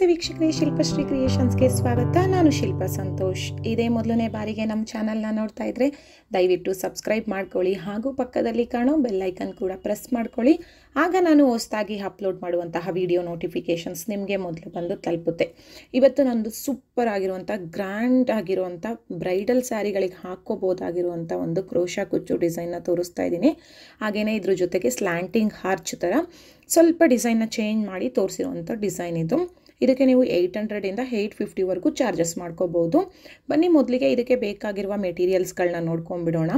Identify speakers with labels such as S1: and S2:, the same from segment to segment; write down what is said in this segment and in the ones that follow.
S1: ನಮಸ್ತೆ ವೀಕ್ಷಕರೇ, ಶಿಲ್ಪಶ್ರೀ ಕ್ರಿಯೇಷನ್ಸ್ಗೆ ಸ್ವಾಗತ. ನಾನು ಶಿಲ್ಪ ಸಂತೋಷ್. ಇದೇ ಮೊದಲನೇ ಬಾರಿಗೆ ನಮ್ಮ ಚಾನಲ್ನ ನೋಡ್ತಾ ಇದ್ದರೆ ದಯವಿಟ್ಟು ಸಬ್ಸ್ಕ್ರೈಬ್ ಮಾಡ್ಕೊಳ್ಳಿ ಹಾಗೂ ಪಕ್ಕದಲ್ಲಿ ಕಾಣೋ ಬೆಲ್ಲೈಕನ್ ಕೂಡ ಪ್ರೆಸ್ ಮಾಡ್ಕೊಳ್ಳಿ. ಆಗ ನಾನು ಹೊಸದಾಗಿ ಅಪ್ಲೋಡ್ ಮಾಡುವಂತಹ ವಿಡಿಯೋ ನೋಟಿಫಿಕೇಷನ್ಸ್ ನಿಮಗೆ ಮೊದಲು ಬಂದು ತಲುಪುತ್ತೆ. ಇವತ್ತು ನಂದು ಸೂಪರ್ ಆಗಿರುವಂಥ ಗ್ರ್ಯಾಂಡ್ ಆಗಿರುವಂಥ ಬ್ರೈಡಲ್ ಸ್ಯಾರಿಗಳಿಗೆ ಹಾಕ್ಕೋಬೋದಾಗಿರುವಂಥ ಒಂದು ಕ್ರೋಶಾ ಕುಚ್ಚು ಡಿಸೈನ್ನ ತೋರಿಸ್ತಾ ಇದ್ದೀನಿ. ಹಾಗೆಯೇ ಇದ್ರ ಜೊತೆಗೆ ಸ್ಲ್ಯಾಂಟಿಂಗ್ ಹಾರ್ಚ್ ಥರ ಸ್ವಲ್ಪ ಡಿಸೈನ್ನ ಚೇಂಜ್ ಮಾಡಿ ತೋರಿಸಿರುವಂಥ ಡಿಸೈನ್ ಇದು. ಇದಕ್ಕೆ ನೀವು 800 ಇಂದ 850ವರೆಗೂ ಚಾರ್ಜಸ್ ಮಾಡ್ಕೋಬೋದು. ಬನ್ನಿ ಮೊದಲಿಗೆ ಇದಕ್ಕೆ ಬೇಕಾಗಿರುವ ಮೆಟೀರಿಯಲ್ಸ್ಗಳನ್ನ ನೋಡ್ಕೊಂಡ್ಬಿಡೋಣ.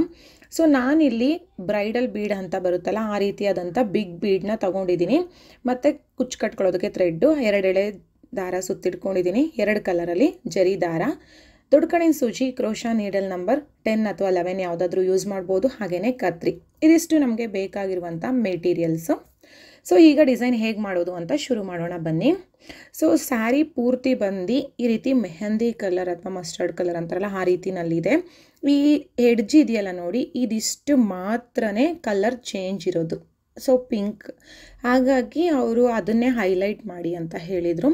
S1: ಸೊ ನಾನಿಲ್ಲಿ ಬ್ರೈಡಲ್ ಬೀಡ್ ಅಂತ ಬರುತ್ತಲ್ಲ, ಆ ರೀತಿಯಾದಂಥ ಬಿಗ್ ಬೀಡನ್ನ ತೊಗೊಂಡಿದ್ದೀನಿ. ಮತ್ತು ಕುಚ್ಚು ಕಟ್ಕೊಳ್ಳೋದಕ್ಕೆ ಥ್ರೆಡ್ಡು 2 ಎಳೆ ದಾರ ಸುತ್ತಿಟ್ಕೊಂಡಿದ್ದೀನಿ, 2 ಕಲರಲ್ಲಿ ಜರಿ ದಾರ, ದೊಡ್ಡ ಕಣಿನ ಸೂಜಿ, ಕ್ರೋಶಾ ನೀಡಲ್ ನಂಬರ್ 10 ಅಥವಾ 11 ಯಾವುದಾದ್ರೂ ಯೂಸ್ ಮಾಡ್ಬೋದು. ಹಾಗೆಯೇ ಕತ್ರಿ. ಇದಿಷ್ಟು ನಮಗೆ ಬೇಕಾಗಿರುವಂಥ ಮೆಟೀರಿಯಲ್ಸು. ಸೊ ಈಗ ಡಿಸೈನ್ ಹೇಗೆ ಮಾಡೋದು ಅಂತ ಶುರು ಮಾಡೋಣ ಬನ್ನಿ. ಸೊ ಸ್ಯಾರಿ ಪೂರ್ತಿ ಬಂದು ಈ ರೀತಿ ಮೆಹಂದಿ ಕಲರ್ ಅಥವಾ ಮಸ್ಟರ್ಡ್ ಕಲರ್ ಅಂತಾರಲ್ಲ, ಆ ರೀತಿನಲ್ಲಿದೆ. ಈ ಎಡ್ಜ್ ಇದೆಯಲ್ಲ ನೋಡಿ, ಇದಿಷ್ಟು ಮಾತ್ರನೇ ಕಲರ್ ಚೇಂಜ್ ಇರೋದು. ಸೊ ಪಿಂಕ್, ಹಾಗಾಗಿ ಅವರು ಅದನ್ನೇ ಹೈಲೈಟ್ ಮಾಡಿ ಅಂತ ಹೇಳಿದರು.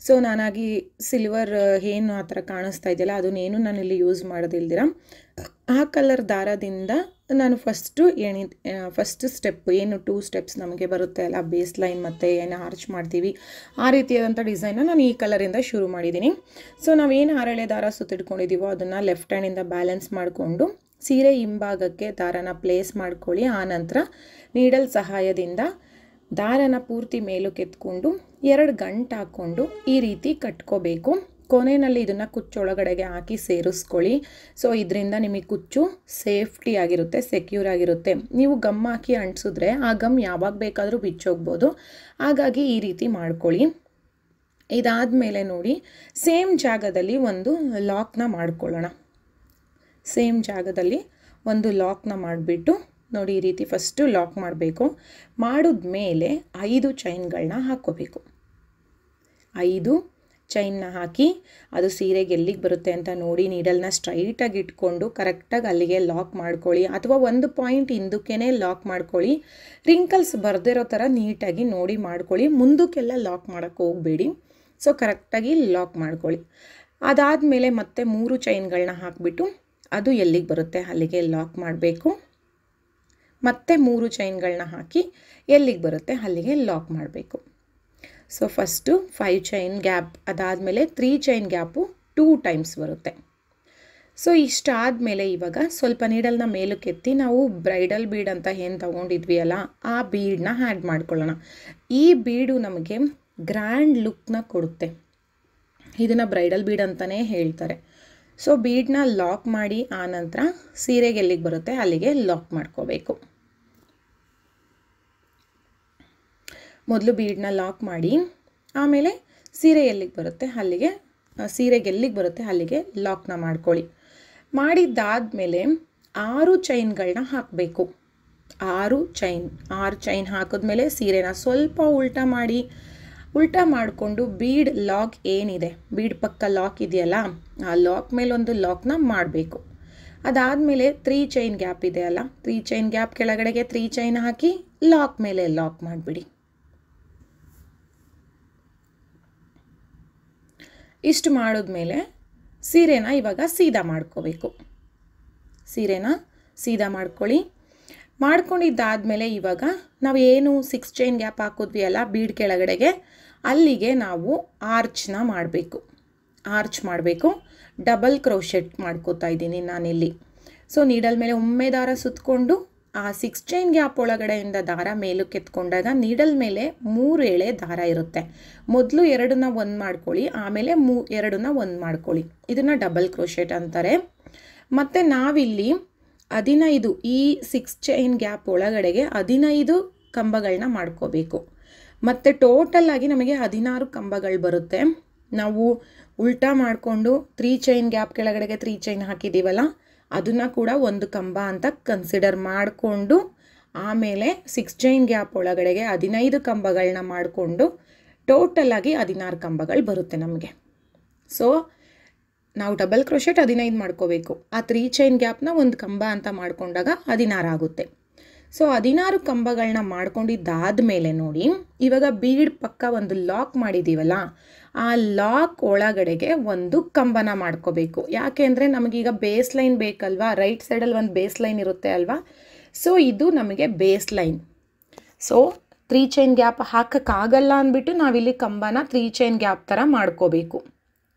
S1: ಸೊ ನಾನಾಗಿ ಸಿಲ್ವರ್ ಏನು ಆ ಥರ ಕಾಣಿಸ್ತಾ ಇದೆಯಲ್ಲ, ಅದನ್ನೇನು ನಾನಿಲ್ಲಿ ಯೂಸ್ ಮಾಡೋದಿಲ್ದಿರ ಆ ಕಲರ್ ದಾರದಿಂದ ನಾನು ಫಸ್ಟ್ ಸ್ಟೆಪ್ ಏನು 2 ಸ್ಟೆಪ್ಸ್ ನಮಗೆ ಬರುತ್ತೆ ಅಲ್ಲ, ಬೇಸ್ ಲೈನ್ ಮತ್ತು ಏನು ಆರ್ಚ್ ಮಾಡ್ತೀವಿ ಆ ರೀತಿಯಾದಂಥ ಡಿಸೈನ್ನ ನಾನು ಈ ಕಲರಿಂದ ಶುರು ಮಾಡಿದ್ದೀನಿ. ಸೊ ನಾವೇನು 6 ಎಳೆ ದಾರ ಸುತ್ತಿಟ್ಕೊಂಡಿದ್ದೀವೋ ಅದನ್ನು ಲೆಫ್ಟ್ ಹ್ಯಾಂಡಿಂದ ಬ್ಯಾಲೆನ್ಸ್ ಮಾಡಿಕೊಂಡು ಸೀರೆ ಹಿಂಭಾಗಕ್ಕೆ ದಾರನ ಪ್ಲೇಸ್ ಮಾಡ್ಕೊಳ್ಳಿ. ಆನಂತರ ನೀಡಲ್ ಸಹಾಯದಿಂದ ದಾರನ ಪೂರ್ತಿ ಮೇಲಕ್ಕೆ ಎತ್ಕೊಂಡು 2 ಗಂಟು ಹಾಕ್ಕೊಂಡು ಈ ರೀತಿ ಕಟ್ಕೋಬೇಕು. ಕೊನೆಯಲ್ಲಿ ಇದನ್ನು ಕುಚ್ಚೊಳಗಡೆಗೆ ಹಾಕಿ ಸೇರಿಸ್ಕೊಳ್ಳಿ. ಸೊ ಇದರಿಂದ ನಿಮಗೆ ಕುಚ್ಚು ಸೇಫ್ಟಿ ಆಗಿರುತ್ತೆ, ಸೆಕ್ಯೂರ್ ಆಗಿರುತ್ತೆ. ನೀವು ಗಮ್ ಹಾಕಿ ಅಂಟಿಸಿದ್ರೆ ಆ ಗಮ್ ಯಾವಾಗ ಬೇಕಾದರೂ ಬಿಚ್ಚೋಗ್ಬೋದು. ಹಾಗಾಗಿ ಈ ರೀತಿ ಮಾಡ್ಕೊಳ್ಳಿ. ಇದಾದಮೇಲೆ ನೋಡಿ, ಸೇಮ್ ಜಾಗದಲ್ಲಿ ಒಂದು ಲಾಕ್ನ ಮಾಡ್ಕೊಳ್ಳೋಣ. ಸೇಮ್ ಜಾಗದಲ್ಲಿ ಒಂದು ಲಾಕ್ನ ಮಾಡಿಬಿಟ್ಟು ನೋಡಿ, ಈ ರೀತಿ ಫಸ್ಟು ಲಾಕ್ ಮಾಡಬೇಕು. ಮಾಡಿದ್ಮೇಲೆ 5 ಚೈನ್ಗಳನ್ನ ಹಾಕ್ಕೋಬೇಕು. 5 ಚೈನ್ನ ಹಾಕಿ ಅದು ಸೀರೆಗೆ ಎಲ್ಲಿಗೆ ಬರುತ್ತೆ ಅಂತ ನೋಡಿ ನೀಡಲ್ನ ಸ್ಟ್ರೈಟಾಗಿ ಇಟ್ಕೊಂಡು ಕರೆಕ್ಟಾಗಿ ಅಲ್ಲಿಗೆ ಲಾಕ್ ಮಾಡ್ಕೊಳ್ಳಿ, ಅಥವಾ ಒಂದು ಪಾಯಿಂಟ್ ಹಿಂದಕ್ಕೇ ಲಾಕ್ ಮಾಡ್ಕೊಳ್ಳಿ. ರಿಂಕಲ್ಸ್ ಬರ್ದಿರೋ ಥರ ನೀಟಾಗಿ ನೋಡಿ ಮಾಡ್ಕೊಳ್ಳಿ. ಮುಂದಕ್ಕೆಲ್ಲ ಲಾಕ್ ಮಾಡೋಕ್ಕೆ ಹೋಗಬೇಡಿ. ಸೊ ಕರೆಕ್ಟಾಗಿ ಲಾಕ್ ಮಾಡ್ಕೊಳ್ಳಿ. ಅದಾದಮೇಲೆ ಮತ್ತೆ 3 ಚೈನ್ಗಳನ್ನ ಹಾಕಿಬಿಟ್ಟು ಅದು ಎಲ್ಲಿಗೆ ಬರುತ್ತೆ ಅಲ್ಲಿಗೆ ಲಾಕ್ ಮಾಡಬೇಕು. ಮತ್ತೆ 3 ಚೈನ್ಗಳನ್ನ ಹಾಕಿ ಎಲ್ಲಿಗೆ ಬರುತ್ತೆ ಅಲ್ಲಿಗೆ ಲಾಕ್ ಮಾಡಬೇಕು. ಸೊ ಫಸ್ಟು 5 ಚೈನ್ ಗ್ಯಾಪ್, ಅದಾದಮೇಲೆ 3 ಚೈನ್ ಗ್ಯಾಪು 2 ಟೈಮ್ಸ್ ಬರುತ್ತೆ. ಸೊ ಇಷ್ಟಾದಮೇಲೆ ಇವಾಗ ಸ್ವಲ್ಪ ನೀಡಲ್ನ ಮೇಲಕ್ಕೆತ್ತಿ ನಾವು ಬ್ರೈಡಲ್ ಬೀಡ್ ಅಂತ ಏನು ತೊಗೊಂಡಿದ್ವಿ ಅಲ್ಲ, ಆ ಬೀಡನ್ನ ಆ್ಯಡ್ ಮಾಡ್ಕೊಳ್ಳೋಣ. ಈ ಬೀಡು ನಮಗೆ ಗ್ರ್ಯಾಂಡ್ ಲುಕ್ನ ಕೊಡುತ್ತೆ. ಇದನ್ನು ಬ್ರೈಡಲ್ ಬೀಡ್ ಅಂತಲೇ ಹೇಳ್ತಾರೆ. ಸೊ ಬೀಡನ್ನ ಲಾಕ್ ಮಾಡಿ ಆನಂತರ ಸೀರೆಗೆ ಎಲ್ಲಿಗೆ ಬರುತ್ತೆ ಅಲ್ಲಿಗೆ ಲಾಕ್ ಮಾಡ್ಕೋಬೇಕು. ಮೊದಲು ಬೀಡನ್ನ ಲಾಕ್ ಮಾಡಿ ಆಮೇಲೆ ಸೀರೆಗೆ ಎಲ್ಲಿಗೆ ಬರುತ್ತೆ ಅಲ್ಲಿಗೆ ಲಾಕ್ನ ಮಾಡ್ಕೊಳ್ಳಿ. ಮಾಡಿದ್ದಾದಮೇಲೆ 6 ಚೈನ್ಗಳನ್ನ ಹಾಕಬೇಕು. 6 ಚೈನ್ ಹಾಕಿದ್ಮೇಲೆ ಸೀರೆನ ಸ್ವಲ್ಪ ಉಲ್ಟಾ ಮಾಡಿಕೊಂಡು ಬೀಡ್ ಲಾಕ್ ಏನಿದೆ, ಬೀಡ್ ಪಕ್ಕ ಲಾಕ್ ಇದೆಯಲ್ಲ, ಆ ಲಾಕ್ ಮೇಲೆ ಒಂದು ಲಾಕ್ನ ಮಾಡಬೇಕು. ಅದಾದಮೇಲೆ 3 ಚೈನ್ ಗ್ಯಾಪ್ ಇದೆಯಲ್ಲ, 3 ಚೈನ್ ಗ್ಯಾಪ್ ಕೆಳಗಡೆಗೆ 3 ಚೈನ್ ಹಾಕಿ ಲಾಕ್ ಮೇಲೆ ಲಾಕ್ ಮಾಡಿಬಿಡಿ. ಇಷ್ಟು ಮಾಡಿದ್ಮೇಲೆ ಸೀರೆನ ಇವಾಗ ಸೀದಾ ಮಾಡ್ಕೋಬೇಕು. ಸೀರೆನ ಸೀದಾ ಮಾಡ್ಕೊಳ್ಳಿ. ಮಾಡ್ಕೊಂಡಿದ್ದಾದಮೇಲೆ ಇವಾಗ ನಾವು ಏನು 6 ಚೈನ್ ಗ್ಯಾಪ್ ಹಾಕಿದ್ವಿ ಅಲ್ಲ ಬೀಡ್ ಕೆಳಗಡೆಗೆ, ಅಲ್ಲಿಗೆ ನಾವು ಆರ್ಚ್ ಮಾಡಬೇಕು. ಡಬಲ್ ಕ್ರೋಶೆಟ್ ಮಾಡ್ಕೋತಾ ಇದ್ದೀನಿ ನಾನಿಲ್ಲಿ. ಸೊ ನೀಡಲ್ ಮೇಲೆ ಒಮ್ಮೆ ದಾರ ಸುತ್ತಕೊಂಡು ಆ 6 ಚೈನ್ ಗ್ಯಾಪ್ ಒಳಗಡೆಯಿಂದ ದಾರ ಮೇಲಕ್ಕೆ ಎತ್ಕೊಂಡಾಗ ನೀಡಲ್ ಮೇಲೆ 3 ಎಳೆ ದಾರ ಇರುತ್ತೆ. ಮೊದಲು 2ನ್ನ 1 ಮಾಡ್ಕೊಳ್ಳಿ, ಆಮೇಲೆ 2ನ್ನ 1 ಮಾಡ್ಕೊಳ್ಳಿ. ಇದನ್ನು ಡಬಲ್ ಕ್ರೋಶೆಟ್ ಅಂತಾರೆ. ಮತ್ತು ನಾವಿಲ್ಲಿ 15 ಈ 6 ಚೈನ್ ಗ್ಯಾಪ್ ಒಳಗಡೆಗೆ 15 ಕಂಬಗಳನ್ನ ಮಾಡ್ಕೋಬೇಕು. ಮತ್ತು ಟೋಟಲಾಗಿ ನಮಗೆ 16 ಕಂಬಗಳು ಬರುತ್ತೆ. ನಾವು ಉಲ್ಟಾ ಮಾಡಿಕೊಂಡು 3 ಚೈನ್ ಗ್ಯಾಪ್ ಕೆಳಗಡೆಗೆ 3 ಚೈನ್ ಹಾಕಿದ್ದೀವಲ್ಲ, ಅದನ್ನು ಕೂಡ ಒಂದು ಕಂಬ ಅಂತ ಕನ್ಸಿಡರ್ ಮಾಡಿಕೊಂಡು ಆಮೇಲೆ 6 ಚೈನ್ ಗ್ಯಾಪ್ ಒಳಗಡೆಗೆ 15 ಕಂಬಗಳನ್ನ ಮಾಡಿಕೊಂಡು ಟೋಟಲಾಗಿ 16 ಕಂಬಗಳು ಬರುತ್ತೆ ನಮಗೆ. ಸೊ ನಾವು ಡಬಲ್ ಕ್ರೋಶೆಟ್ 15 ಮಾಡ್ಕೋಬೇಕು. ಆ 3 ಚೈನ್ ಗ್ಯಾಪ್ನ ಒಂದು ಕಂಬ ಅಂತ ಮಾಡಿಕೊಂಡಾಗ 16 ಆಗುತ್ತೆ. ಸೊ 16 ಕಂಬಗಳನ್ನ ಮಾಡ್ಕೊಂಡಿದ್ದಾದ ಮೇಲೆ ನೋಡಿ, ಇವಾಗ ಬೀಡ್ ಪಕ್ಕ ಒಂದು ಲಾಕ್ ಮಾಡಿದ್ದೀವಲ್ಲ, ಆ ಲಾಕ್ ಒಳಗಡೆಗೆ ಒಂದು ಕಂಬನ ಮಾಡ್ಕೋಬೇಕು. ಯಾಕೆ ಅಂದರೆ ನಮಗೀಗ ಬೇಸ್ ಲೈನ್ ಬೇಕಲ್ವಾ, ರೈಟ್ ಸೈಡಲ್ಲಿ ಒಂದು ಬೇಸ್ ಲೈನ್ ಇರುತ್ತೆ ಅಲ್ವಾ. ಸೊ ಇದು ನಮಗೆ base line. So 3 chain gap ಹಾಕೋಕ್ಕಾಗಲ್ಲ ಅಂದ್ಬಿಟ್ಟು ನಾವಿಲ್ಲಿ ಕಂಬನ 3 ಚೈನ್ ಗ್ಯಾಪ್ ಥರ ಮಾಡ್ಕೋಬೇಕು.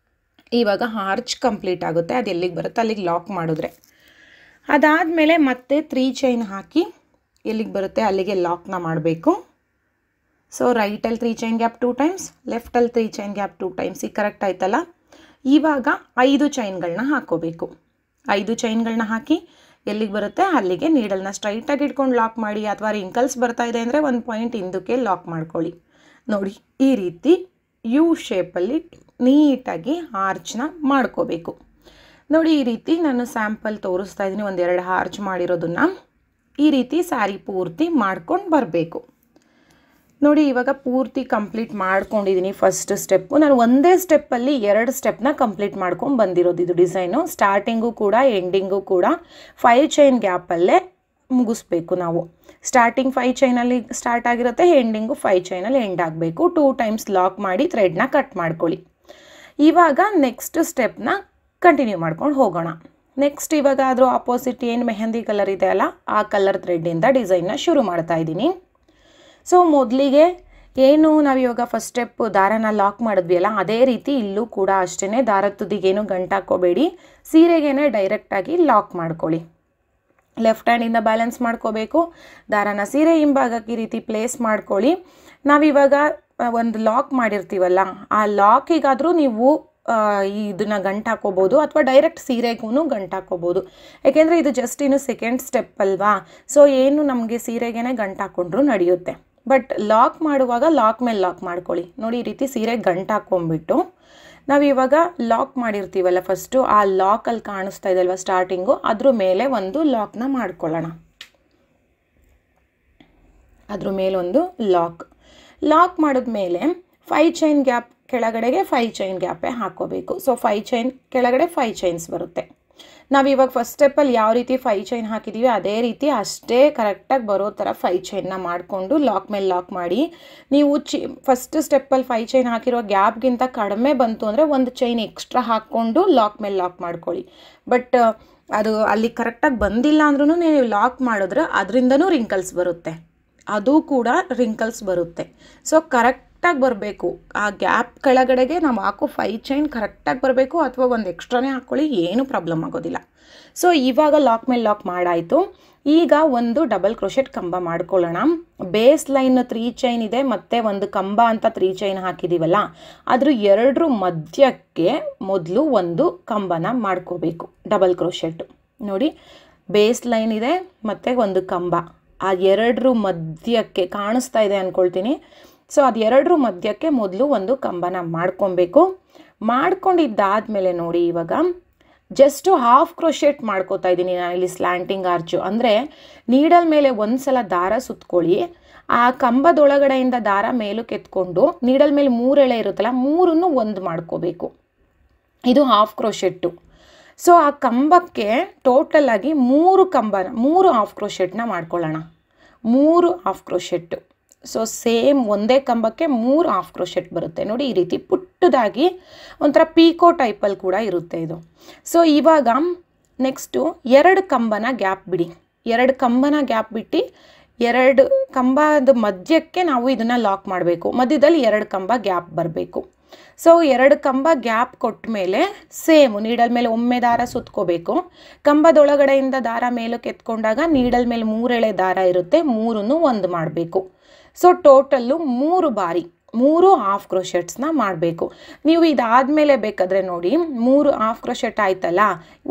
S1: ಇವಾಗ ಆರ್ಚ್ ಕಂಪ್ಲೀಟ್ ಆಗುತ್ತೆ. ಅದು ಎಲ್ಲಿಗೆ ಬರುತ್ತೆ ಅಲ್ಲಿಗೆ ಲಾಕ್ ಮಾಡಿದ್ರೆ, ಅದಾದಮೇಲೆ ಮತ್ತೆ 3 ಚೈನ್ ಹಾಕಿ ಎಲ್ಲಿಗೆ ಬರುತ್ತೆ ಅಲ್ಲಿಗೆ ಲಾಕ್ನ ಮಾಡಬೇಕು. ಸೊ ರೈಟಲ್ಲಿ 3 ಚೈನ್ ಗ್ಯಾಪ್ 2 ಟೈಮ್ಸ್, ಲೆಫ್ಟಲ್ಲಿ 3 ಚೈನ್ ಗ್ಯಾಪ್ 2 ಟೈಮ್ಸ್. ಈಗ ಕರೆಕ್ಟ್ ಆಯ್ತಲ್ಲ. ಇವಾಗ 5 ಚೈನ್ಗಳನ್ನ ಹಾಕ್ಕೋಬೇಕು. 5 ಚೈನ್ಗಳನ್ನ ಹಾಕಿ ಎಲ್ಲಿಗೆ ಬರುತ್ತೆ ಅಲ್ಲಿಗೆ ನೀಡಲ್ನ ಸ್ಟ್ರೈಟಾಗಿ ಇಟ್ಕೊಂಡು ಲಾಕ್ ಮಾಡಿ, ಅಥವಾ ರಿಂಕಲ್ಸ್ ಬರ್ತಾ ಇದೆ ಅಂದರೆ ಒಂದು ಪಾಯಿಂಟ್ ಹಿಂದಕ್ಕೆ ಲಾಕ್ ಮಾಡ್ಕೊಳ್ಳಿ. ನೋಡಿ ಈ ರೀತಿ ಯು ಶೇಪಲ್ಲಿ ನೀಟಾಗಿ ಆರ್ಚ್ನ ಮಾಡ್ಕೋಬೇಕು. ನೋಡಿ ಈ ರೀತಿ ನಾನು ಸ್ಯಾಂಪಲ್ ತೋರಿಸ್ತಾ ಇದ್ದೀನಿ, ಒಂದೆರಡು ಆರ್ಚ್ ಮಾಡಿರೋದನ್ನು. ಈ ರೀತಿ ಸ್ಯಾರಿ ಪೂರ್ತಿ ಮಾಡ್ಕೊಂಡು ಬರಬೇಕು. ನೋಡಿ ಇವಾಗ ಪೂರ್ತಿ ಕಂಪ್ಲೀಟ್ ಮಾಡ್ಕೊಂಡಿದ್ದೀನಿ. ಫಸ್ಟ್ ಸ್ಟೆಪ್ಪು ನಾನು ಒಂದೇ ಸ್ಟೆಪ್ಪಲ್ಲಿ 2 ಸ್ಟೆಪ್ನ ಕಂಪ್ಲೀಟ್ ಮಾಡ್ಕೊಂಡು ಬಂದಿರೋದು. ಇದು ಡಿಸೈನು ಸ್ಟಾರ್ಟಿಂಗು ಕೂಡ ಎಂಡಿಂಗು ಕೂಡ 5 ಚೈನ್ ಗ್ಯಾಪಲ್ಲೇ ಮುಗಿಸ್ಬೇಕು ನಾವು. ಸ್ಟಾರ್ಟಿಂಗ್ 5 ಚೈನಲ್ಲಿ ಸ್ಟಾರ್ಟ್ ಆಗಿರುತ್ತೆ, ಎಂಡಿಂಗು 5 ಚೈನಲ್ಲಿ ಎಂಡ್ ಆಗಬೇಕು. 2 ಟೈಮ್ಸ್ ಲಾಕ್ ಮಾಡಿ ಥ್ರೆಡ್ನ ಕಟ್ ಮಾಡ್ಕೊಳ್ಳಿ. ಇವಾಗ ನೆಕ್ಸ್ಟ್ ಸ್ಟೆಪ್ನ ಕಂಟಿನ್ಯೂ ಮಾಡ್ಕೊಂಡು ಹೋಗೋಣ. ನೆಕ್ಸ್ಟ್ ಇವಾಗ ಅದ್ರ ಆಪೋಸಿಟ್ ಏನು ಮೆಹಂದಿ ಕಲರ್ ಇದೆ ಅಲ್ಲ, ಆ ಕಲರ್ ಥ್ರೆಡ್ಡಿಂದ ಡಿಸೈನ್ನ ಶುರು ಮಾಡ್ತಾ ಇದ್ದೀನಿ. ಸೊ ಮೊದಲಿಗೆ ಏನು ನಾವಿವಾಗ ಫಸ್ಟ್ ಸ್ಟೆಪ್ ದಾರನ ಲಾಕ್ ಮಾಡಿದ್ವಿ ಅಲ್ಲ, ಅದೇ ರೀತಿ ಇಲ್ಲೂ ಕೂಡ ಅಷ್ಟೇ. ದಾರದ ತುದಿಗೇನು ಗಂಟಾಕೋಬೇಡಿ, ಸೀರೆಗೇನೆ ಡೈರೆಕ್ಟಾಗಿ ಲಾಕ್ ಮಾಡ್ಕೊಳ್ಳಿ. ಲೆಫ್ಟ್ ಹ್ಯಾಂಡಿಂದ ಬ್ಯಾಲೆನ್ಸ್ ಮಾಡ್ಕೋಬೇಕು. ದಾರನ ಸೀರೆ ಹಿಂಭಾಗಕ್ಕೆ ಈ ರೀತಿ ಪ್ಲೇಸ್ ಮಾಡ್ಕೊಳ್ಳಿ. ನಾವಿವಾಗ ಒಂದು ಲಾಕ್ ಮಾಡಿರ್ತೀವಲ್ಲ, ಆ ಲಾಕಿಗಾದರೂ ನೀವು ಇದನ್ನು ಗಂಟು ಹಾಕೋಬೋದು, ಅಥವಾ ಡೈರೆಕ್ಟ್ ಸೀರೆಗೂ ಗಂಟು ಹಾಕೋಬೋದು. ಯಾಕೆಂದರೆ ಇದು ಜಸ್ಟ್ ಇನ್ನು ಸೆಕೆಂಡ್ ಸ್ಟೆಪ್ ಅಲ್ವಾ. ಸೊ ಏನು ನಮಗೆ ಸೀರೆಗೇ ಗಂಟು ಹಾಕ್ಕೊಂಡ್ರೂ ನಡೆಯುತ್ತೆ. ಬಟ್ ಲಾಕ್ ಮಾಡುವಾಗ ಲಾಕ್ ಮೇಲೆ ಲಾಕ್ ಮಾಡ್ಕೊಳ್ಳಿ. ನೋಡಿ ಈ ರೀತಿ ಸೀರೆ ಗಂಟು ಹಾಕ್ಕೊಂಡ್ಬಿಟ್ಟು ನಾವಿವಾಗ ಲಾಕ್ ಮಾಡಿರ್ತೀವಲ್ಲ ಫಸ್ಟು, ಆ ಲಾಕಲ್ಲಿ ಕಾಣಿಸ್ತಾ ಇದೆ ಅಲ್ವಾ ಸ್ಟಾರ್ಟಿಂಗು, ಅದ್ರ ಮೇಲೆ ಒಂದು ಲಾಕ್ನ ಮಾಡ್ಕೊಳ್ಳೋಣ. ಅದ್ರ ಮೇಲೊಂದು ಲಾಕ್ ಮಾಡಿದ್ಮೇಲೆ 5 ಚೈನ್ ಗ್ಯಾಪ್ ಕೆಳಗಡೆಗೆ 5 ಚೈನ್ ಗ್ಯಾಪೇ ಹಾಕೋಬೇಕು. ಸೊ 5 ಚೈನ್ ಕೆಳಗಡೆ 5 ಚೈನ್ಸ್ ಬರುತ್ತೆ. ನಾವಿವಾಗ ಫಸ್ಟ್ ಸ್ಟೆಪ್ಪಲ್ಲಿ ಯಾವ ರೀತಿ 5 ಚೈನ್ ಹಾಕಿದ್ದೀವಿ ಅದೇ ರೀತಿ ಅಷ್ಟೇ ಕರೆಕ್ಟಾಗಿ ಬರೋ ಥರ 5 ಚೈನ್ನ ಮಾಡಿಕೊಂಡು ಲಾಕ್ ಮೇಲೆ ಲಾಕ್ ಮಾಡಿ. ನೀವು ಫಸ್ಟ್ ಸ್ಟೆಪ್ಪಲ್ಲಿ 5 ಚೈನ್ ಹಾಕಿರೋ ಗ್ಯಾಪ್ಗಿಂತ ಕಡಿಮೆ ಬಂತು ಅಂದರೆ ಒಂದು ಚೈನ್ ಎಕ್ಸ್ಟ್ರಾ ಹಾಕ್ಕೊಂಡು ಲಾಕ್ ಮೇಲೆ ಲಾಕ್ ಮಾಡ್ಕೊಳ್ಳಿ. ಬಟ್ ಅದು ಅಲ್ಲಿ ಕರೆಕ್ಟಾಗಿ ಬಂದಿಲ್ಲ ಅಂದ್ರೂ ನೀವು ಲಾಕ್ ಮಾಡಿದ್ರೆ ಅದರಿಂದನೂ ರಿಂಕಲ್ಸ್ ಬರುತ್ತೆ, ಅದು ಕೂಡ ರಿಂಕಲ್ಸ್ ಬರುತ್ತೆ. ಸೊ ಕರೆಕ್ಟಾಗಿ ಬರಬೇಕು. ಆ ಗ್ಯಾಪ್ ಕೆಳಗಡೆಗೆ ನಾವು ಹಾಕೋ 5 ಚೈನ್ ಕರೆಕ್ಟಾಗಿ ಬರಬೇಕು, ಅಥವಾ ಒಂದು ಎಕ್ಸ್ಟ್ರಾನೇ ಹಾಕ್ಕೊಳ್ಳಿ, ಏನೂ ಪ್ರಾಬ್ಲಮ್ ಆಗೋದಿಲ್ಲ. ಸೊ ಇವಾಗ ಲಾಕ್ ಮೇಲೆ ಲಾಕ್ ಮಾಡಾಯಿತು. ಈಗ ಒಂದು ಡಬಲ್ ಕ್ರೋಶೆಟ್ ಕಂಬ ಮಾಡ್ಕೊಳ್ಳೋಣ. ಬೇಸ್ ಲೈನ್ 3 ಚೈನ್ ಇದೆ, ಮತ್ತು ಒಂದು ಕಂಬ ಅಂತ 3 ಚೈನ್ ಹಾಕಿದ್ದೀವಲ್ಲ, ಅದ್ರ 2 ಮಧ್ಯಕ್ಕೆ ಮೊದಲು ಒಂದು ಕಂಬನ ಮಾಡ್ಕೋಬೇಕು ಡಬಲ್ ಕ್ರೋಶೆಟ್. ನೋಡಿ ಬೇಸ್ ಲೈನ್ ಇದೆ ಮತ್ತು ಒಂದು ಕಂಬ, ಆ 2 ಮಧ್ಯಕ್ಕೆ ಕಾಣಿಸ್ತಾ ಇದೆ ಅಂದ್ಕೊಳ್ತೀನಿ. ಸೊ ಅದು 2 ಮಧ್ಯಕ್ಕೆ ಮೊದಲು ಒಂದು ಕಂಬನ ಮಾಡ್ಕೊಬೇಕು. ಮಾಡ್ಕೊಂಡಿದ್ದಾದಮೇಲೆ ನೋಡಿ ಇವಾಗ ಜಸ್ಟು ಹಾಫ್ ಕ್ರೋಶೆಟ್ ಮಾಡ್ಕೋತಾ ಇದ್ದೀನಿ ನಾನಿಲ್ಲಿ ಸ್ಲ್ಯಾಂಟಿಂಗ್ ಆರ್ಚು. ಅಂದರೆ ನೀಡಲ್ ಮೇಲೆ ಒಂದು ಸಲ ದಾರ ಸುತ್ಕೊಳ್ಳಿ, ಆ ಕಂಬದೊಳಗಡೆಯಿಂದ ದಾರ ಮೇಲಕ್ಕೆ ಎತ್ಕೊಂಡು ನೀಡಲ್ ಮೇಲೆ 3 ಎಳೆ ಇರುತ್ತಲ್ಲ, 3 ಒಂದು ಮಾಡ್ಕೋಬೇಕು. ಇದು ಹಾಫ್ ಕ್ರೋಶೆಟ್ಟು. ಸೊ ಆ ಕಂಬಕ್ಕೆ ಟೋಟಲಾಗಿ 3 ಹಾಫ್ ಕ್ರೋಶೆಟ್ನ ಮಾಡ್ಕೊಳ್ಳೋಣ. 3 ಹಾಫ್ ಕ್ರೋಶೆಟ್ಟು. ಸೊ ಸೇಮ್ ಒಂದೇ ಕಂಬಕ್ಕೆ 3 ಹಾಫ್ ಕ್ರೋಶೆಟ್ ಬರುತ್ತೆ. ನೋಡಿ ಈ ರೀತಿ ಪುಟ್ಟದಾಗಿ ಒಂಥರ ಪೀಕೋ ಟೈಪಲ್ಲಿ ಕೂಡ ಇರುತ್ತೆ ಇದು. ಸೊ ಇವಾಗ ನೆಕ್ಸ್ಟು 2 ಕಂಬನ ಗ್ಯಾಪ್ ಬಿಡಿ. 2 ಕಂಬನ ಗ್ಯಾಪ್ ಬಿಟ್ಟು 2 ಕಂಬದ ಮಧ್ಯಕ್ಕೆ ನಾವು ಇದನ್ನು ಲಾಕ್ ಮಾಡಬೇಕು. ಮಧ್ಯದಲ್ಲಿ 2 ಕಂಬ ಗ್ಯಾಪ್ ಬರಬೇಕು. ಸೊ 2 ಕಂಬ ಗ್ಯಾಪ್ ಕೊಟ್ಟ ಮೇಲೆ ಸೇಮು ನೀಡಲ್ ಮೇಲೆ ಒಮ್ಮೆ ದಾರ ಸುತ್ಕೋಬೇಕು. ಕಂಬದೊಳಗಡೆಯಿಂದ ದಾರ ಮೇಲಕ್ಕೆ ಎತ್ಕೊಂಡಾಗ ನೀಡಲ್ ಮೇಲೆ 3 ಎಳೆ ದಾರ ಇರುತ್ತೆ, 3 ಒಂದು ಮಾಡಬೇಕು. ಸೊ ಟೋಟಲ್ಲು 3 ಬಾರಿ 3 ಹಾಫ್ ಕ್ರೋಶೆಟ್ಸ್ನ ಮಾಡಬೇಕು. ನೀವು ಇದಾದಮೇಲೆ ಬೇಕಾದರೆ ನೋಡಿ 3 ಹಾಫ್ ಕ್ರೋಶೆಟ್ ಆಯ್ತಲ್ಲ,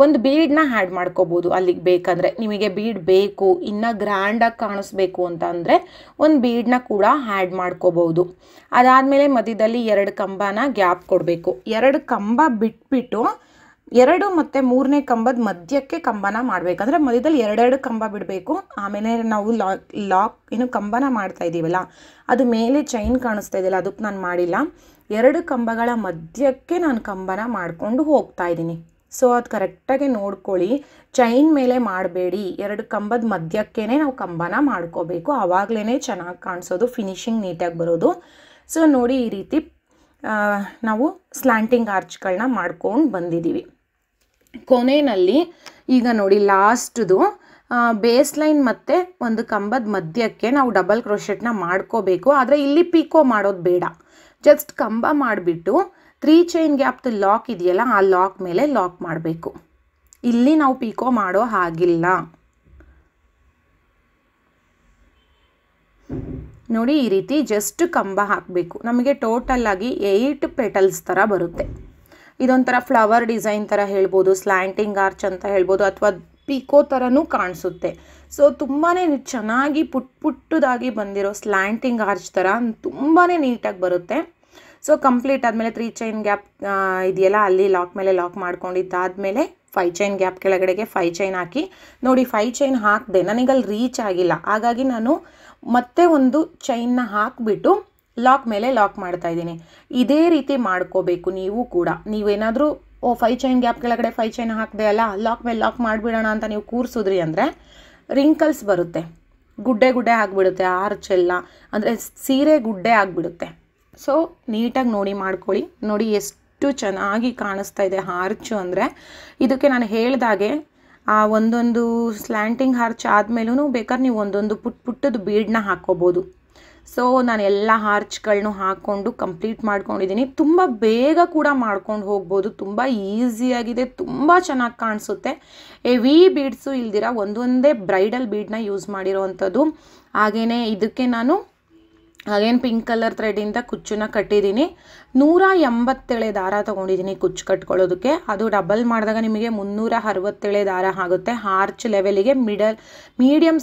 S1: ಒಂದು ಬೀಡನ್ನ ಆ್ಯಡ್ ಮಾಡ್ಕೋಬೋದು ಅಲ್ಲಿಗೆ ಬೇಕಾದರೆ. ನಿಮಗೆ ಬೀಡ್ ಬೇಕು, ಇನ್ನೂ ಗ್ರ್ಯಾಂಡಾಗಿ ಕಾಣಿಸ್ಬೇಕು ಅಂತ ಅಂದರೆ ಒಂದು ಬೀಡನ್ನ ಕೂಡ ಆ್ಯಡ್ ಮಾಡ್ಕೋಬೋದು. ಅದಾದಮೇಲೆ ಮಧ್ಯದಲ್ಲಿ 2 ಕಂಬನ ಗ್ಯಾಪ್ ಕೊಡಬೇಕು. 2 ಕಂಬ ಬಿಟ್ಬಿಟ್ಟು 2 ಮತ್ತು 3ನೇ ಕಂಬದ ಮಧ್ಯಕ್ಕೆ ಕಂಬನ ಮಾಡಬೇಕಂದ್ರೆ ಮಧ್ಯದಲ್ಲಿ 2 ಕಂಬ ಬಿಡಬೇಕು. ಆಮೇಲೆ ನಾವು ಏನು ಕಂಬನ ಮಾಡ್ತಾ ಇದ್ದೀವಲ್ಲ, ಅದು ಮೇಲೆ ಚೈನ್ ಕಾಣಿಸ್ತಾ ಇದೆಯಲ್ಲ, ಅದಕ್ಕೆ ನಾನು ಮಾಡಿಲ್ಲ. 2 ಕಂಬಗಳ ಮಧ್ಯಕ್ಕೆ ನಾನು ಕಂಬನ ಮಾಡಿಕೊಂಡು ಹೋಗ್ತಾ ಇದ್ದೀನಿ. ಸೊ ಅದು ಕರೆಕ್ಟಾಗಿ ನೋಡ್ಕೊಳ್ಳಿ. ಚೈನ್ ಮೇಲೆ ಮಾಡಬೇಡಿ, 2 ಕಂಬದ ಮಧ್ಯಕ್ಕೇ ನಾವು ಕಂಬನ ಮಾಡ್ಕೋಬೇಕು. ಆವಾಗಲೇ ಚೆನ್ನಾಗಿ ಕಾಣಿಸೋದು, ಫಿನಿಶಿಂಗ್ ನೀಟಾಗಿ ಬರೋದು. ಸೊ ನೋಡಿ, ಈ ರೀತಿ ನಾವು ಸ್ಲ್ಯಾಂಟಿಂಗ್ ಆರ್ಚ್ಗಳನ್ನ ಮಾಡ್ಕೊಂಡು ಬಂದಿದ್ದೀವಿ. ಕೊನೆಯಲ್ಲಿ ಈಗ ನೋಡಿ ಲಾಸ್ಟ್ದು ಬೇಸ್ ಲೈನ್ ಮತ್ತು ಒಂದು ಕಂಬದ ಮಧ್ಯಕ್ಕೆ ನಾವು ಡಬಲ್ ಕ್ರೋಶೆಟ್ನ ಮಾಡ್ಕೋಬೇಕು. ಆದರೆ ಇಲ್ಲಿ ಪಿಕೋ ಮಾಡೋದು ಬೇಡ, ಜಸ್ಟ್ ಕಂಬ ಮಾಡಿಬಿಟ್ಟು 3 ಚೈನ್ ಗ್ಯಾಪ್ದು ಲಾಕ್ ಇದೆಯಲ್ಲ, ಆ ಲಾಕ್ ಮೇಲೆ ಲಾಕ್ ಮಾಡಬೇಕು. ಇಲ್ಲಿ ನಾವು ಪಿಕೋ ಮಾಡೋ ಹಾಗಿಲ್ಲ. ನೋಡಿ, ಈ ರೀತಿ ಜಸ್ಟ್ ಕಂಬ ಹಾಕಬೇಕು. ನಮಗೆ ಟೋಟಲಾಗಿ 8 ಪೆಟಲ್ಸ್ ಥರ ಬರುತ್ತೆ. ಇದೊಂಥರ ಫ್ಲವರ್ ಡಿಸೈನ್ ಥರ ಹೇಳ್ಬೋದು, ಸ್ಲ್ಯಾಂಟಿಂಗ್ ಆರ್ಚ್ ಅಂತ ಹೇಳ್ಬೋದು, ಅಥವಾ ಪಿಕೋ ಥರನೂ ಕಾಣಿಸುತ್ತೆ. ಸೊ ತುಂಬಾ ಚೆನ್ನಾಗಿ ಪುಟ್ಟದಾಗಿ ಬಂದಿರೋ ಸ್ಲ್ಯಾಂಟಿಂಗ್ ಆರ್ಚ್ ಥರ ತುಂಬಾ ನೀಟಾಗಿ ಬರುತ್ತೆ. ಸೊ ಕಂಪ್ಲೀಟ್ ಆದಮೇಲೆ 3 ಚೈನ್ ಗ್ಯಾಪ್ ಇದೆಯಲ್ಲ, ಅಲ್ಲಿ ಲಾಕ್ ಮೇಲೆ ಲಾಕ್ ಮಾಡ್ಕೊಂಡಿದ್ದಾದಮೇಲೆ 5 ಚೈನ್ ಗ್ಯಾಪ್ ಕೆಳಗಡೆಗೆ 5 ಚೈನ್ ಹಾಕಿ. ನೋಡಿ 5 ಚೈನ್ ಹಾಕಿದೆ, ನನಗಲ್ಲಿ ರೀಚ್ ಆಗಿಲ್ಲ, ಹಾಗಾಗಿ ನಾನು ಮತ್ತೆ ಒಂದು ಚೈನ್ನ ಹಾಕಿಬಿಟ್ಟು ಲಾಕ್ ಮೇಲೆ ಲಾಕ್ ಮಾಡ್ತಾಯಿದ್ದೀನಿ. ಇದೇ ರೀತಿ ಮಾಡ್ಕೋಬೇಕು ನೀವು ಕೂಡ. ನೀವೇನಾದರೂ 5 ಚೈನ್ ಗ್ಯಾಪ್ ಕೆಳಗಡೆ 5 ಚೈನ್ ಹಾಕಿದೆ ಅಲ್ಲ, ಲಾಕ್ ಮೇಲೆ ಲಾಕ್ ಮಾಡಿಬಿಡೋಣ ಅಂತ ನೀವು ಕೂರಿಸಿದ್ರಿ ಅಂದರೆ ರಿಂಕಲ್ಸ್ ಬರುತ್ತೆ, ಗುಡ್ಡೆ ಆಗಿಬಿಡುತ್ತೆ, ಆರ್ಚ್ ಎಲ್ಲ ಅಂದರೆ ಸೀರೆ ಗುಡ್ಡೆ ಆಗಿಬಿಡುತ್ತೆ. ಸೊ ನೀಟಾಗಿ ನೋಡಿ ಮಾಡ್ಕೊಳ್ಳಿ. ನೋಡಿ ಎಷ್ಟು ಚೆನ್ನಾಗಿ ಕಾಣಿಸ್ತಾ ಇದೆ ಆರ್ಚು ಅಂದರೆ. ಇದಕ್ಕೆ ನಾನು ಹೇಳಿದಾಗೆ ಒಂದೊಂದು ಸ್ಲ್ಯಾಂಟಿಂಗ್ ಆರ್ಚ್ ಆದಮೇಲೂ ಬೇಕಾದ್ರೆ ನೀವು ಒಂದೊಂದು ಪುಟ್ಟದ ಬೀಡನ್ನ ಹಾಕ್ಕೋಬೋದು. ಸೊ ನಾನು ಎಲ್ಲ ಆರ್ಚ್ಗಳನ್ನೂ ಹಾಕ್ಕೊಂಡು ಕಂಪ್ಲೀಟ್ ಮಾಡ್ಕೊಂಡಿದ್ದೀನಿ. ತುಂಬ ಬೇಗ ಕೂಡ ಮಾಡ್ಕೊಂಡು ಹೋಗ್ಬೋದು, ತುಂಬ ಈಸಿಯಾಗಿದೆ, ತುಂಬ ಚೆನ್ನಾಗಿ ಕಾಣಿಸುತ್ತೆ. ಹೆವಿ ಬೀಡ್ಸು ಇಲ್ದಿರ ಒಂದೊಂದೇ ಬ್ರೈಡಲ್ ಬೀಡನ್ನ ಯೂಸ್ ಮಾಡಿರೋ ಅಂಥದ್ದು. ಹಾಗೆಯೇ ಇದಕ್ಕೆ ನಾನು ಪಿಂಕ್ ಕಲರ್ ಥ್ರೆಡ್ಡಿಂದ ಕುಚ್ಚನ್ನ ಕಟ್ಟಿದ್ದೀನಿ. 187 ದಾರ ತೊಗೊಂಡಿದ್ದೀನಿ ಕುಚ್ಚು ಕಟ್ಕೊಳ್ಳೋದಕ್ಕೆ. ಅದು ಡಬಲ್ ಮಾಡಿದಾಗ ನಿಮಗೆ 367 ದಾರ ಆಗುತ್ತೆ. ಆರ್ಚ್ ಲೆವೆಲಿಗೆ ಮೀಡಿಯಮ್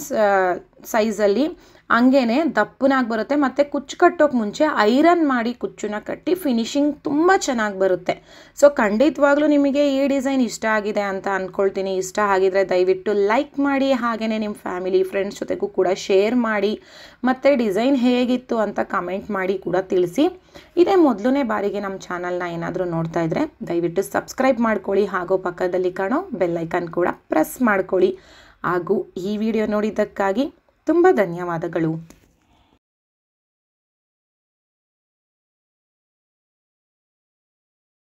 S1: ಸೈಜಲ್ಲಿ ಹಂಗೇ ದಪ್ಪನಾಗಿ ಬರುತ್ತೆ. ಮತ್ತು ಕುಚ್ಚು ಕಟ್ಟೋಕೆ ಮುಂಚೆ ಐರನ್ ಮಾಡಿ ಕುಚ್ಚನ್ನ ಕಟ್ಟಿ ಫಿನಿಶಿಂಗ್ ತುಂಬ ಚೆನ್ನಾಗಿ ಬರುತ್ತೆ. ಸೊ ಖಂಡಿತವಾಗ್ಲೂ ನಿಮಗೆ ಈ ಡಿಸೈನ್ ಇಷ್ಟ ಆಗಿದೆ ಅಂತ ಅಂದ್ಕೊಳ್ತೀನಿ. ಇಷ್ಟ ಆಗಿದರೆ ದಯವಿಟ್ಟು ಲೈಕ್ ಮಾಡಿ, ಹಾಗೆಯೇ ನಿಮ್ಮ ಫ್ಯಾಮಿಲಿ ಫ್ರೆಂಡ್ಸ್ ಜೊತೆಗೂ ಕೂಡ ಶೇರ್ ಮಾಡಿ, ಮತ್ತು ಡಿಸೈನ್ ಹೇಗಿತ್ತು ಅಂತ ಕಮೆಂಟ್ ಮಾಡಿ ಕೂಡ ತಿಳಿಸಿ. ಇದೇ ಮೊದಲನೇ ಬಾರಿಗೆ ನಮ್ಮ ಚಾನಲ್ನ ಏನಾದರೂ ನೋಡ್ತಾ ಇದ್ದರೆ ದಯವಿಟ್ಟು ಸಬ್ಸ್ಕ್ರೈಬ್ ಮಾಡ್ಕೊಳ್ಳಿ, ಹಾಗೂ ಪಕ್ಕದಲ್ಲಿ ಕಾಣೋ ಬೆಲ್ ಐಕನ್ ಕೂಡ ಪ್ರೆಸ್ ಮಾಡ್ಕೊಳ್ಳಿ. ಹಾಗೂ ಈ ವಿಡಿಯೋ ನೋಡಿದ್ದಕ್ಕಾಗಿ ತುಂಬ ಧನ್ಯವಾದಗಳು.